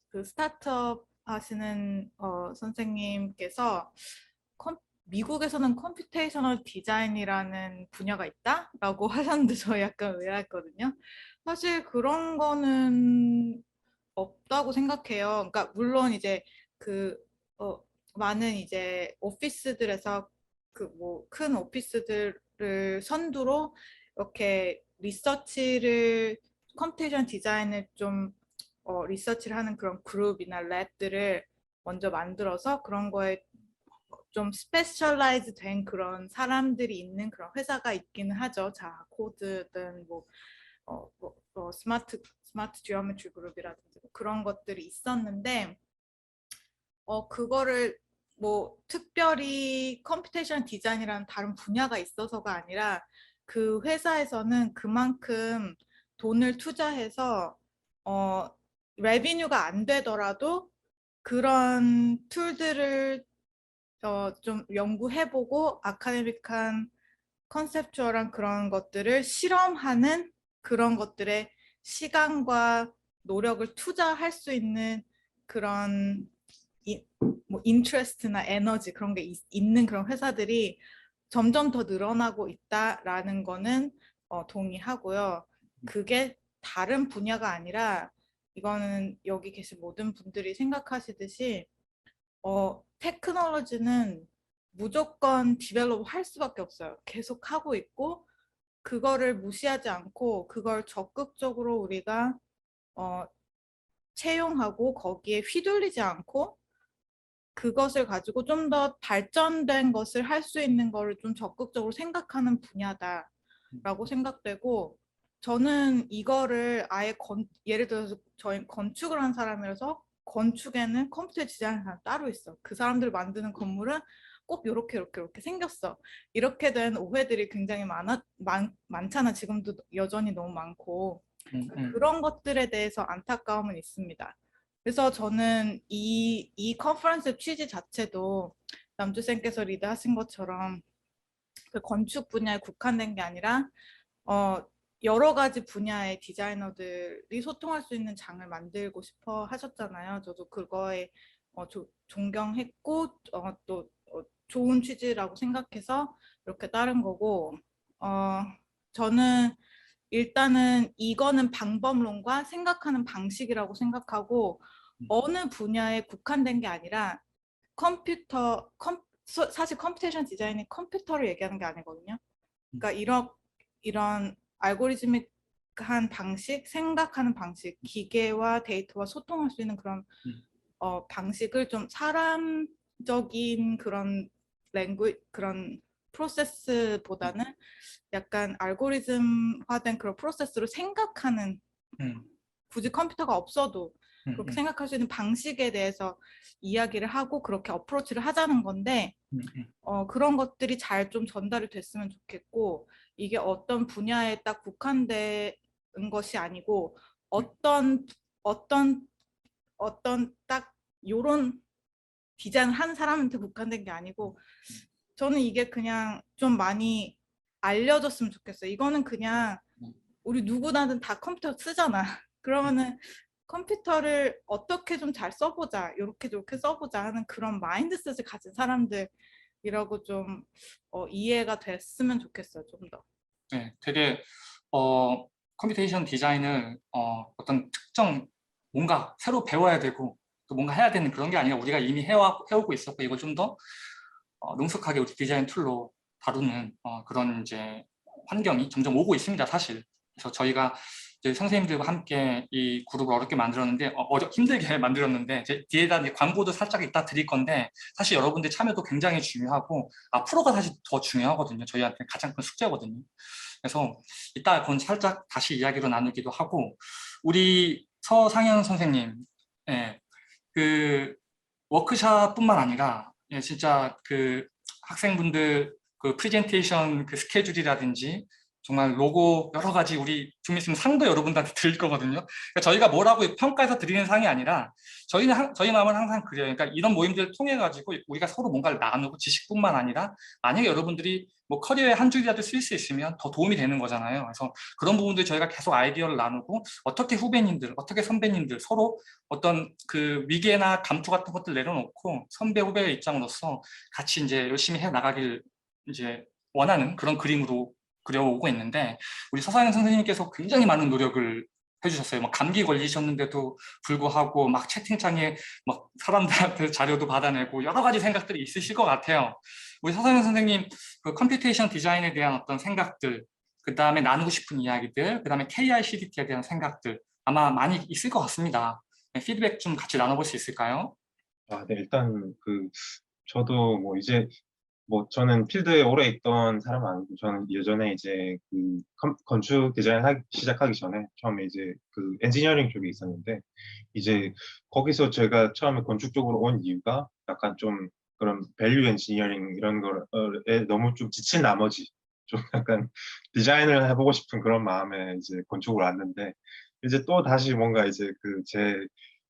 그 스타트업 하시는 선생님께서 미국에서는 컴퓨테이셔널 디자인이라는 분야가 있다라고 하셨는데 저 약간 의아했거든요. 사실 그런 거는 없다고 생각해요. 그러니까 물론 이제 많은 이제 오피스들에서 그 뭐 큰 오피스들을 선두로 이렇게 리서치를 컴퓨테이션 디자인을 좀 리서치를 하는 그런 그룹이나 랩들을 먼저 만들어서 그런 거에 좀 스페셜라이즈 된 그런 사람들이 있는 그런 회사가 있기는 하죠. 자, 코드든 스마트 지오메트리 그룹이라든지 그런 것들이 있었는데 그거를 뭐 특별히 컴퓨테이션 디자인이라는 다른 분야가 있어서가 아니라 그 회사에서는 그만큼 돈을 투자해서 레비뉴가 안 되더라도 그런 툴들을 좀 연구해보고 아카데믹한 컨셉추얼한 그런 것들을 실험하는 그런 것들에 시간과 노력을 투자할 수 있는 그런 뭐 인트레스트나 에너지 그런 게 있는 그런 회사들이 점점 더 늘어나고 있다라는 거는 동의하고요. 그게 다른 분야가 아니라 이거는 여기 계신 모든 분들이 생각하시듯이 테크놀로지는 무조건 디벨롭 할 수밖에 없어요. 계속 하고 있고 그거를 무시하지 않고 그걸 적극적으로 우리가 채용하고 거기에 휘둘리지 않고 그것을 가지고 좀 더 발전된 것을 할 수 있는 거를 좀 적극적으로 생각하는 분야다라고 생각되고 저는 이거를 아예 예를 들어서 저희 건축을 한 사람이라서 건축에는 컴퓨터 디자인이 따로 있어. 그 사람들 만드는 건물은 꼭 이렇게 생겼어. 이렇게 된 오해들이 굉장히 많잖아. 지금도 여전히 너무 많고 그런 것들에 대해서 안타까움은 있습니다. 그래서 저는 이 컨퍼런스 취지 자체도 남주쌤께서 리드하신 것처럼 그 건축 분야에 국한된 게 아니라 여러 가지 분야의 디자이너들이 소통할 수 있는 장을 만들고 싶어 하셨잖아요. 저도 그거에 존경했고 또 좋은 취지라고 생각해서 이렇게 따른 거고 저는 일단은 이거는 방법론과 생각하는 방식이라고 생각하고 어느 분야에 국한된 게 아니라 사실 컴퓨테이션 디자인이 컴퓨터를 얘기하는 게 아니거든요. 그러니까 이런 알고리즘한 방식, 생각하는 방식, 기계와 데이터와 소통할 수 있는 그런 방식을 좀 사람적인 그런 그런 프로세스보다는 약간 알고리즘화된 그런 프로세스로 생각하는 굳이 컴퓨터가 없어도 그렇게 생각할 수 있는 방식에 대해서 이야기를 하고 그렇게 어프로치를 하자는 건데 그런 것들이 잘 좀 전달이 됐으면 좋겠고 이게 어떤 분야에 딱 국한된 것이 아니고 어떤 딱 요런 디자인을 하는 사람한테 국한된 게 아니고 저는 이게 그냥 좀 많이 알려졌으면 좋겠어요. 이거는 그냥 우리 누구나는 다 컴퓨터 쓰잖아. 그러면은 컴퓨터를 어떻게 좀 잘 써보자, 이렇게 써보자 하는 그런 마인드셋을 가진 사람들이라고 좀 이해가 됐으면 좋겠어요, 좀 더. 네, 되게 컴퓨테이션 디자인을 어떤 특정 뭔가 새로 배워야 되고 또 뭔가 해야 되는 그런 게 아니라 우리가 이미 해오고 있었고 이걸 좀 더 능숙하게 우리 디자인 툴로 다루는 그런 이제 환경이 점점 오고 있습니다, 사실. 그래서 저희가 이제 선생님들과 함께 이 그룹을 어렵게 만들었는데 힘들게 만들었는데 뒤에다 이제 광고도 살짝 이따 드릴 건데 사실 여러분들 참여도 굉장히 중요하고 앞으로가 사실 더 중요하거든요. 저희한테 가장 큰 숙제거든요. 그래서 이따 그건 살짝 다시 이야기로 나누기도 하고 우리 서상현 선생님, 예, 그 워크샵뿐만 아니라 예, 진짜 그 학생분들 그 프레젠테이션 그 스케줄이라든지 정말 로고 여러 가지 우리 좀 있으면 상도 여러분들한테 드릴 거거든요. 그러니까 저희가 뭐라고 평가해서 드리는 상이 아니라 저희 마음은 항상 그래요. 그러니까 이런 모임들을 통해 가지고 우리가 서로 뭔가를 나누고 지식뿐만 아니라 만약에 여러분들이 뭐 커리어에 한 줄이라도 쓸 수 있으면 더 도움이 되는 거잖아요. 그래서 그런 부분들 저희가 계속 아이디어를 나누고 어떻게 후배님들, 어떻게 선배님들 서로 어떤 그 위계나 감투 같은 것들 내려놓고 선배 후배의 입장으로서 같이 이제 열심히 해 나가길 이제 원하는 그런 그림으로 그려오고 있는데 우리 서상현 선생님께서 굉장히 많은 노력을 해주셨어요. 막 감기 걸리셨는데도 불구하고 막 채팅창에 막 사람들한테 자료도 받아내고 여러 가지 생각들이 있으실 것 같아요. 우리 서상현 선생님 그 컴퓨테이션 디자인에 대한 어떤 생각들, 그 다음에 나누고 싶은 이야기들, 그 다음에 KICDT에 대한 생각들 아마 많이 있을 것 같습니다. 네, 피드백 좀 같이 나눠볼 수 있을까요? 네, 일단 저도 뭐 이제 뭐 저는 필드에 오래 있던 사람은 아니고 저는 예전에 이제 건축 디자인 시작하기 전에 처음에 이제 그 엔지니어링 쪽에 있었는데 이제 거기서 제가 처음에 건축 쪽으로 온 이유가 약간 좀 그런 밸류 엔지니어링 이런 거에 너무 좀 지친 나머지 좀 약간 디자인을 해보고 싶은 그런 마음에 이제 건축으로 왔는데 이제 또 다시 뭔가 이제 제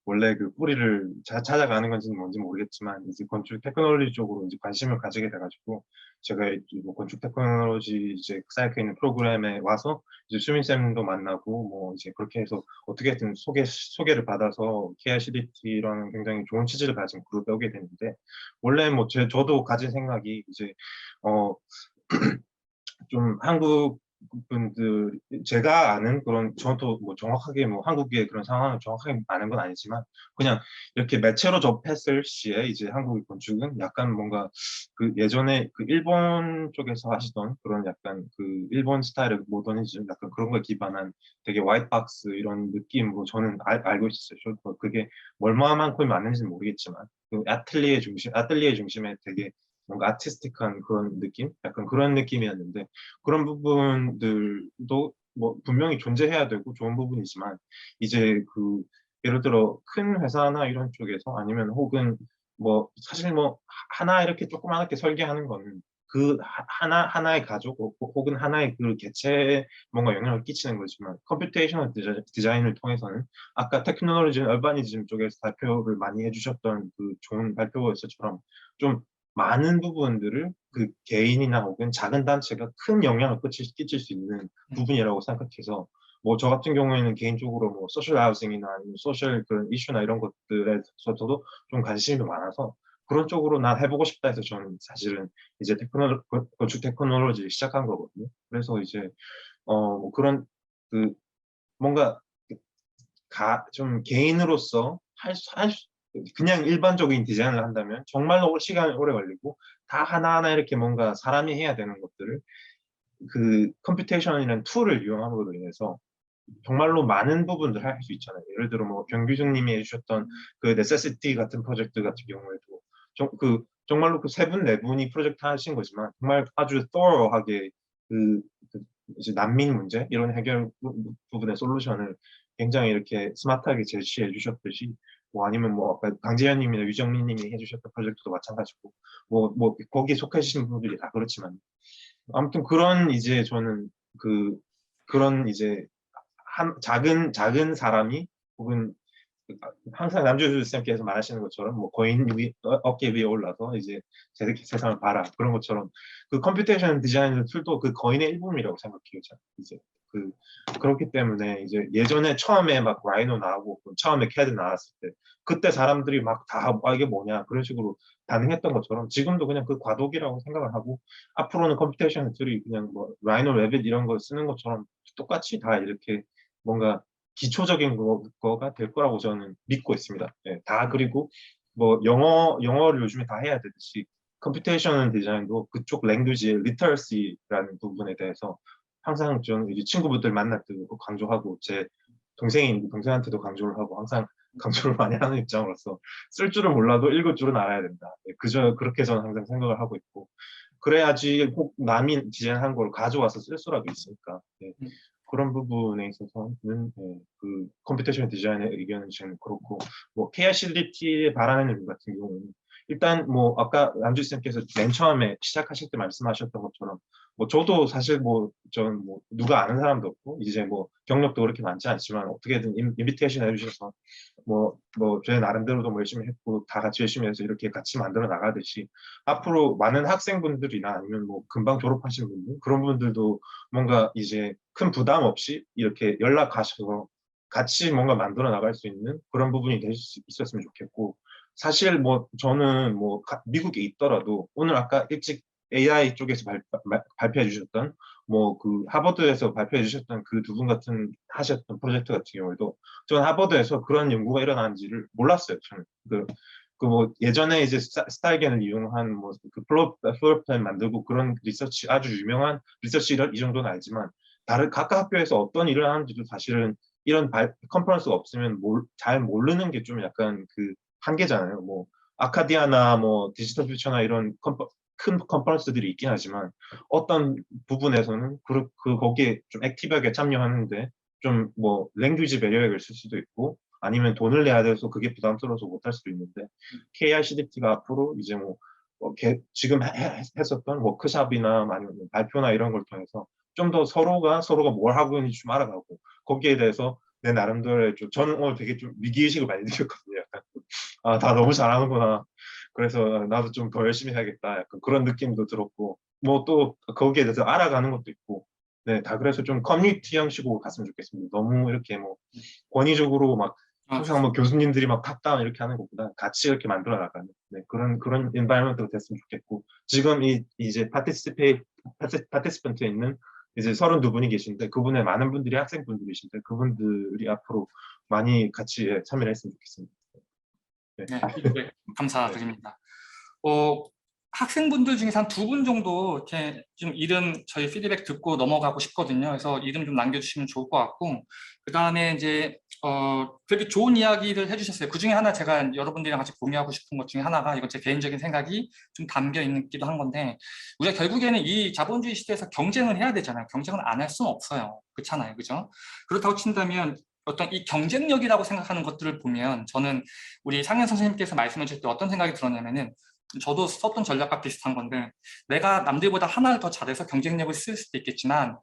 원래 그 뿌리를 찾아가는 건지는 뭔지 모르겠지만 이제 건축 테크놀로지 쪽으로 이제 관심을 가지게 돼가지고 제가 뭐 건축 테크놀로지 이제 쌓여 있는 프로그램에 와서 이제 수민 쌤도 만나고 뭐 이제 그렇게 해서 어떻게든 소개를 받아서 KICDT라는 굉장히 좋은 취지를 가진 그룹에 오게 됐는데 원래 뭐 저도 가진 생각이 이제 좀 한국 분들 제가 아는 그런 저도 뭐 정확하게 뭐 한국의 그런 상황을 정확하게 아는 건 아니지만 그냥 이렇게 매체로 접했을 시에 이제 한국의 건축은 약간 뭔가 그 예전에 그 일본 쪽에서 하시던 그런 약간 그 일본 스타일의 모더니즘 약간 그런 걸 기반한 되게 화이트박스 이런 느낌으로 저는 알고 있었어요. 그게 얼마만큼 맞는지는 모르겠지만 그 아틀리에 중심에 되게 뭔가 아티스틱한 그런 느낌? 약간 그런 느낌이었는데 그런 부분들도 뭐 분명히 존재해야 되고 좋은 부분이지만 이제 예를 들어 큰 회사나 이런 쪽에서 아니면 혹은 뭐 사실 뭐 하나 이렇게 조그맣게 설계하는 거는 하나의 가족 혹은 하나의 그 개체에 뭔가 영향을 끼치는 거지만 컴퓨테이셔널 디자인을 통해서는 아까 테크놀로지 얼바니즘 쪽에서 발표를 많이 해주셨던 그 좋은 발표였처럼 좀 많은 부분들을 그 개인이나 혹은 작은 단체가 큰 영향을 끼칠 수 있는 부분이라고 생각해서 뭐 저 같은 경우에는 개인적으로 뭐 소셜 하우싱이나 아니면 소셜 그런 이슈나 이런 것들에서도 좀 관심이 많아서 그런 쪽으로 난 해보고 싶다 해서 저는 사실은 이제 건축 테크놀로지를 시작한 거거든요. 그래서 이제 뭐 그런 뭔가 좀 개인으로서 그냥 일반적인 디자인을 한다면 정말로 시간이 오래 걸리고 다 하나하나 이렇게 뭔가 사람이 해야 되는 것들을 그 컴퓨테이션이라는 툴을 이용함으로 인해서 정말로 많은 부분들 할 수 있잖아요. 예를 들어 뭐 병규중 님이 해주셨던 그 네세시티 같은 프로젝트 같은 경우에도 정말로 그 세 분, 네 분이 프로젝트 하신 거지만 정말 아주 thorough하게 이제 난민 문제 이런 해결 부분의 솔루션을 굉장히 이렇게 스마트하게 제시해 주셨듯이 뭐 아니면 뭐 아까 강재현 님이나 유정민 님이 해주셨던 프로젝트도 마찬가지고 뭐 거기에 속해 주신 분들이 다 그렇지만 아무튼 그런 이제 저는 그런 이제 작은 사람이 혹은 항상 남주주 쌤께서 말하시는 것처럼 뭐 어깨 위에 올라서 이제 세상을 봐라 그런 것처럼 그 컴퓨테이션 디자인 툴도 그 거인의 일부분이라고 생각해요. 이제 그렇기 때문에 이제 예전에 처음에 막 라이노 나오고 처음에 캐드 나왔을 때 그때 사람들이 막 다 이게 뭐냐 그런 식으로 반응했던 것처럼 지금도 그냥 그 과도기라고 생각을 하고 앞으로는 컴퓨테이션 툴이 그냥 뭐 라이노 레빗 이런 거 쓰는 것처럼 똑같이 다 이렇게 뭔가 기초적인 거가 될 거라고 저는 믿고 있습니다. 예, 다 그리고 뭐 영어를 요즘에 다 해야 되듯이 컴퓨테이션 디자인도 그쪽 랭귀지 리터러시라는 부분에 대해서 항상 좀 이제 친구분들 만날 때도 강조하고 제 동생한테도 강조를 하고 항상 강조를 많이 하는 입장으로서 쓸 줄은 몰라도 읽을 줄은 알아야 된다. 예, 그렇게 저는 항상 생각을 하고 있고 그래야지 혹 남이 디자인한 걸 가져와서 쓸 수라도 있으니까 예, 그런 부분에 있어서는 예, 그 컴퓨테이션 디자인의 의견은 지금 그렇고 뭐 KICDT에 바라는 일 같은 경우는 일단 뭐 아까 남주 쌤께서 맨 처음에 시작하실 때 말씀하셨던 것처럼 뭐 저도 사실 뭐 전 뭐 누가 아는 사람도 없고 이제 뭐 경력도 그렇게 많지 않지만 어떻게든 인비테이션 해주셔서 제 나름대로도 뭐 열심히 했고 다 같이 열심히 해서 이렇게 같이 만들어 나가듯이 앞으로 많은 학생분들이나 아니면 뭐 금방 졸업하신 분들 그런 분들도 뭔가 이제 큰 부담 없이 이렇게 연락하셔서 같이 뭔가 만들어 나갈 수 있는 그런 부분이 될 수 있었으면 좋겠고 사실 뭐 저는 뭐 미국에 있더라도 오늘 아까 일찍 AI 쪽에서 발표해 주셨던 뭐 그 하버드에서 발표해 주셨던 그 두 분 같은 하셨던 프로젝트 같은 경우에도 저는 하버드에서 그런 연구가 일어나는지를 몰랐어요. 저는 그 뭐 예전에 이제 스타일겐을 이용한 뭐그 플로어 플랜 만들고 그런 리서치 아주 유명한 리서치 이 정도는 알지만 다른 각각 학교에서 어떤 일을 하는지도 사실은 이런 컨퍼런스가 없으면 잘 모르는 게 좀 약간 그 한계잖아요. 뭐 아카디아나 뭐 디지털 퓨처나 이런 큰 컨퍼런스들이 있긴 하지만 어떤 부분에서는 거기에 좀 액티브하게 참여하는데 좀 뭐 랭귀지 배리어가 있을 수도 있고 아니면 돈을 내야 돼서 그게 부담스러워서 못할 수도 있는데 KICDT가 앞으로 이제 지금 했었던 워크샵이나 아니면 발표나 이런 걸 통해서 좀 더 서로가 뭘 하고 있는지 좀 알아가고 거기에 대해서 내 나름대로의 저는 오늘 되게 좀 위기의식을 많이 느꼈거든요. 약간 아, 다 너무 잘하는구나. 그래서 나도 좀 더 열심히 해야겠다. 약간 그런 느낌도 들었고 뭐 또 거기에 대해서 알아가는 것도 있고 네, 다 그래서 좀 커뮤니티 형식으로 갔으면 좋겠습니다. 너무 이렇게 뭐 권위적으로 막 항상 뭐 교수님들이 막 탑다운 이렇게 하는 것보다 같이 이렇게 만들어 나가는 네, 그런 엔바이러먼트가 됐으면 좋겠고 지금 이제 파티시펀트에 있는 이제 32분이 계신데 그분의 많은 분들이 학생분들이신데 그분들이 앞으로 많이 같이 참여를 했으면 좋겠습니다. 네. 네, 피드백 감사드립니다. 학생분들 중에서 한 2분 정도 이렇게 좀 이름 저희 피드백 듣고 넘어가고 싶거든요. 그래서 이름 좀 남겨주시면 좋을 것 같고 그 다음에 이제 되게 좋은 이야기를 해주셨어요. 그 중에 하나 제가 여러분들이랑 같이 공유하고 싶은 것 중에 하나가 이건 제 개인적인 생각이 좀 담겨 있기도 한 건데 우리가 결국에는 이 자본주의 시대에서 경쟁을 해야 되잖아요. 경쟁을 안 할 수는 없어요. 그렇잖아요. 그죠? 그렇다고 친다면 어떤 이 경쟁력이라고 생각하는 것들을 보면 저는 우리 상현 선생님께서 말씀해 주실 때 어떤 생각이 들었냐면은 저도 썼던 전략과 비슷한 건데 내가 남들보다 하나를 더 잘해서 경쟁력을 쓸 수도 있겠지만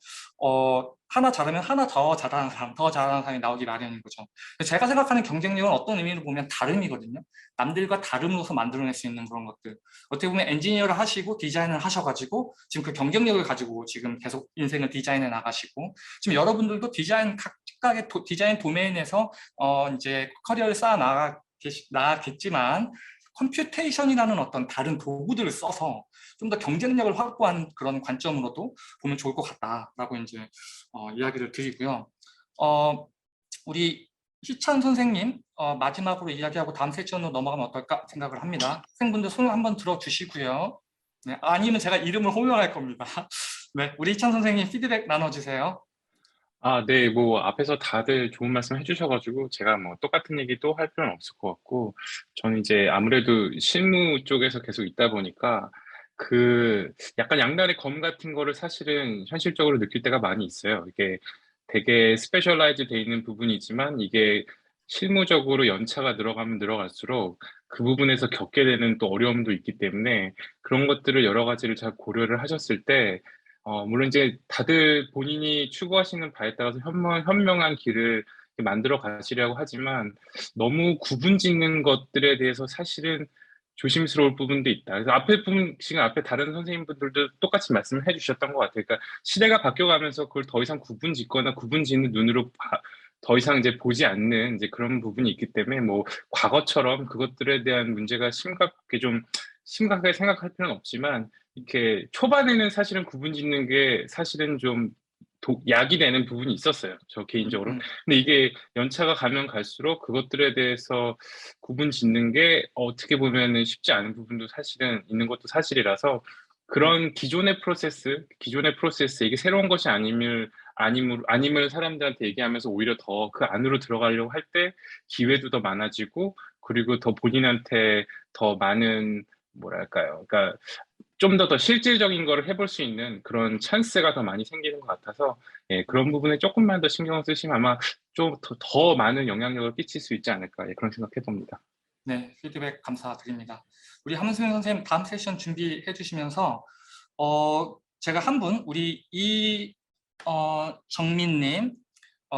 하나 잘하면 하나 더 잘하는 사람이 나오기 마련인 거죠. 제가 생각하는 경쟁력은 어떤 의미로 보면 다름이거든요. 남들과 다름으로서 만들어낼 수 있는 그런 것들. 어떻게 보면 엔지니어를 하시고 디자인을 하셔가지고 지금 그 경쟁력을 가지고 지금 계속 인생을 디자인해 나가시고 지금 여러분들도 각각의 디자인 도메인에서 이제 커리어를 쌓아 나가겠지만 컴퓨테이션이라는 어떤 다른 도구들을 써서 좀 더 경쟁력을 확보하는 그런 관점으로도 보면 좋을 것 같다라고 이제 이야기를 드리고요. 우리 희찬 선생님 마지막으로 이야기하고 다음 세션으로 넘어가면 어떨까 생각을 합니다. 학생분들 손을 한번 들어주시고요. 네, 아니면 제가 이름을 호명할 겁니다. 네, 우리 희찬 선생님 피드백 나눠주세요. 네, 뭐 앞에서 다들 좋은 말씀 해주셔가지고 제가 뭐 똑같은 얘기도 할 필요는 없을 것 같고 저는 이제 아무래도 실무 쪽에서 계속 있다 보니까 그 약간 양날의 검 같은 거를 사실은 현실적으로 느낄 때가 많이 있어요. 이게 되게 스페셜라이즈 돼 있는 부분이지만 이게 실무적으로 연차가 늘어가면 늘어갈수록 그 부분에서 겪게 되는 또 어려움도 있기 때문에 그런 것들을 여러 가지를 잘 고려를 하셨을 때 물론 이제 다들 본인이 추구하시는 바에 따라서 현명한 길을 만들어 가시려고 하지만 너무 구분 짓는 것들에 대해서 사실은 조심스러울 부분도 있다. 그래서 지금 앞에 다른 선생님분들도 똑같이 말씀을 해주셨던 것 같아요. 그러니까 시대가 바뀌어가면서 그걸 더 이상 구분 짓거나 구분 짓는 눈으로 더 이상 이제 보지 않는 이제 그런 부분이 있기 때문에 뭐 과거처럼 그것들에 대한 문제가 심각하게 생각할 필요는 없지만 이렇게 초반에는 사실은 구분 짓는 게 사실은 좀 약이 되는 부분이 있었어요. 저 개인적으로. 근데 이게 연차가 가면 갈수록 그것들에 대해서 구분 짓는 게 어떻게 보면은 쉽지 않은 부분도 사실은 있는 것도 사실이라서 그런 기존의 프로세스, 이게 새로운 것이 아님을 사람들한테 얘기하면서 오히려 더 그 안으로 들어가려고 할 때 기회도 더 많아지고 그리고 더 본인한테 더 많은 뭐랄까요. 그러니까 좀 더 실질적인 거를 해볼 수 있는 그런 찬스가 더 많이 생기는 것 같아서 예, 그런 부분에 조금만 더 신경을 쓰시면 아마 좀 더 많은 영향력을 끼칠 수 있지 않을까 예, 그런 생각해 봅니다. 네, 피드백 감사드립니다. 우리 함수민 선생님 다음 세션 준비해 주시면서 제가 한 분, 우리 정민님,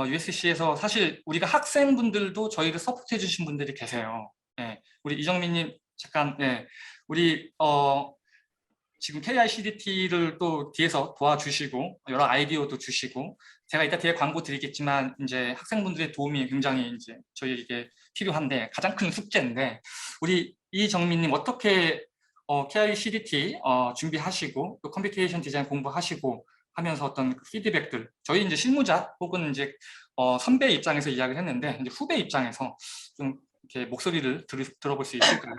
USC에서 사실 우리가 학생분들도 저희를 서포트해 주신 분들이 계세요. 네, 우리 이정민님 잠깐, 네, 우리 지금 KICDT를 또 뒤에서 도와주시고 여러 아이디어도 주시고 제가 이따 뒤에 광고 드리겠지만 이제 학생분들의 도움이 굉장히 이제 저희에게 필요한데 가장 큰 숙제인데 우리 이정민님 어떻게 KICDT 준비하시고 또 컴퓨테이션 디자인 공부하시고 하면서 어떤 피드백들 저희 이제 실무자 혹은 이제 선배 입장에서 이야기를 했는데 이제 후배 입장에서 좀 이렇게 목소리를 들어볼 수 있을까요?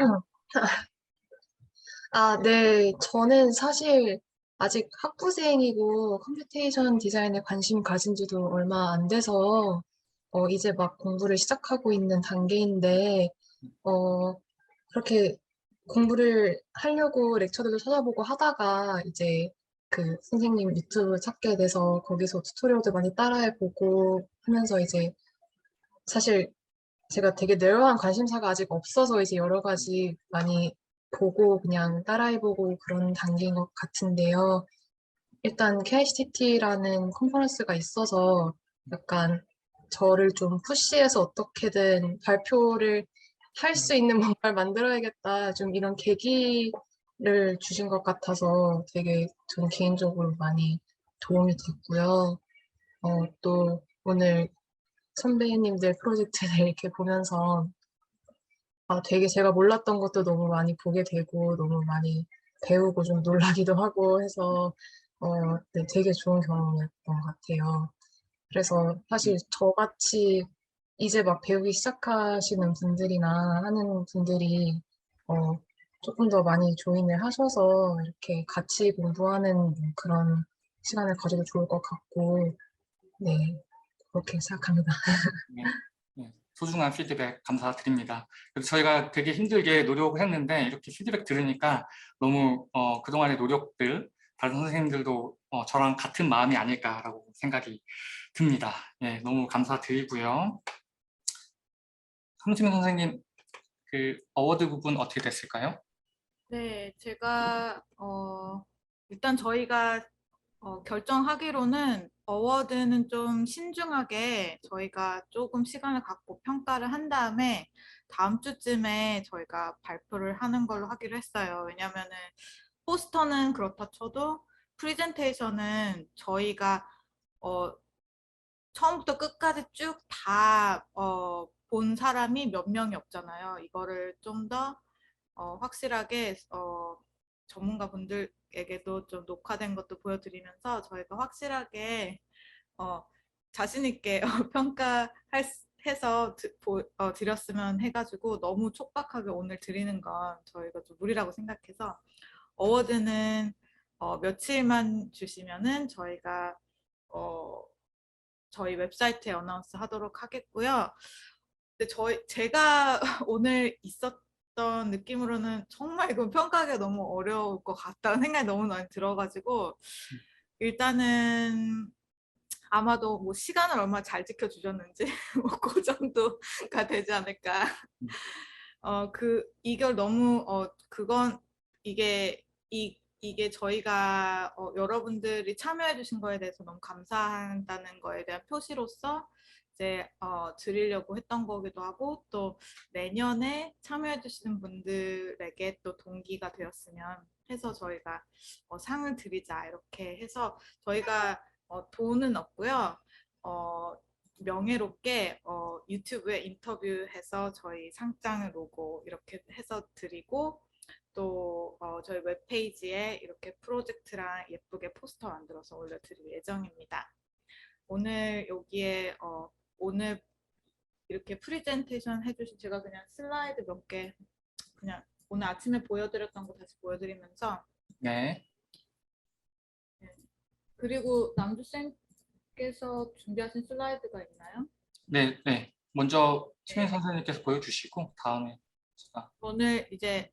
아, 네. 저는 사실 아직 학부생이고 컴퓨테이션 디자인에 관심 가진 지도 얼마 안 돼서 이제 막 공부를 시작하고 있는 단계인데 그렇게 공부를 하려고 렉처들도 찾아보고 하다가 이제 그 선생님 유튜브 찾게 돼서 거기서 튜토리얼도 많이 따라해보고 하면서 이제 사실 제가 되게 내로한 관심사가 아직 없어서 이제 여러 가지 많이 보고 그냥 따라해보고 그런 단계인 것 같은데요. 일단 KICT라는 컨퍼런스가 있어서 약간 저를 좀 푸시해서 어떻게든 발표를 할 수 있는 뭔가를 만들어야겠다. 좀 이런 계기를 주신 것 같아서 되게 전 개인적으로 많이 도움이 됐고요. 또 오늘 선배님들 프로젝트를 이렇게 보면서 되게 제가 몰랐던 것도 너무 많이 보게 되고 너무 많이 배우고 좀 놀라기도 하고 해서 네, 되게 좋은 경험이었던 것 같아요. 그래서 사실 저같이 이제 막 배우기 시작하시는 분들이나 하는 분들이 조금 더 많이 조인을 하셔서 이렇게 같이 공부하는 그런 시간을 가져도 좋을 것 같고 네, 그렇게 생각합니다. 네, 네, 소중한 피드백 감사드립니다. 그래서 저희가 되게 힘들게 노력을 했는데 이렇게 피드백 들으니까 너무 그동안의 노력들 다른 선생님들도 저랑 같은 마음이 아닐까라고 생각이 듭니다. 네, 너무 감사드리고요. 함수민 선생님 그 어워드 부분 어떻게 됐을까요? 네, 제가 일단 저희가 결정하기로는 어워드는 좀 신중하게 저희가 조금 시간을 갖고 평가를 한 다음에 다음 주쯤에 저희가 발표를 하는 걸로 하기로 했어요. 왜냐면은 포스터는 그렇다 쳐도 프레젠테이션은 저희가 처음부터 끝까지 쭉 다 본 사람이 몇 명이 없잖아요. 이거를 좀 더 확실하게 전문가 분들에게도 좀 녹화된 것도 보여드리면서 저희가 확실하게 자신 있게 평가해서 드렸으면 해가지고 너무 촉박하게 오늘 드리는 건 저희가 좀 무리라고 생각해서 어워드는 며칠만 주시면은 저희가 저희 웹사이트에 어나운스 하도록 하겠고요. 근데 제가 오늘 있었던 느낌으로는 정말 이거 평가하기가 너무 어려울 것 같다는 생각이 너무 많이 들어가지고 일단은 아마도 뭐 시간을 얼마나 잘 지켜주셨는지 뭐그 정도가 되지 않을까. 이걸 너무 그건 이게 저희가 여러분들이 참여해 주신 거에 대해서 너무 감사한다는 거에 대한 표시로서 이제 드리려고 했던 거기도 하고 또 내년에 참여해 주시는 분들에게 또 동기가 되었으면 해서 저희가 상을 드리자 이렇게 해서 저희가 돈은 없고요. 명예롭게 유튜브에 인터뷰해서 저희 상장을 로고 이렇게 해서 드리고 또 저희 웹페이지에 이렇게 프로젝트랑 예쁘게 포스터 만들어서 올려드릴 예정입니다. 오늘 여기에 오늘 이렇게 프레젠테이션 해주신 제가 그냥 슬라이드 몇 개 그냥 오늘 아침에 보여드렸던 거 다시 보여드리면서 네. 그리고 남주쌤께서 준비하신 슬라이드가 있나요? 네, 네. 먼저 최민 선생님께서 보여주시고 다음에 제가 오늘 이제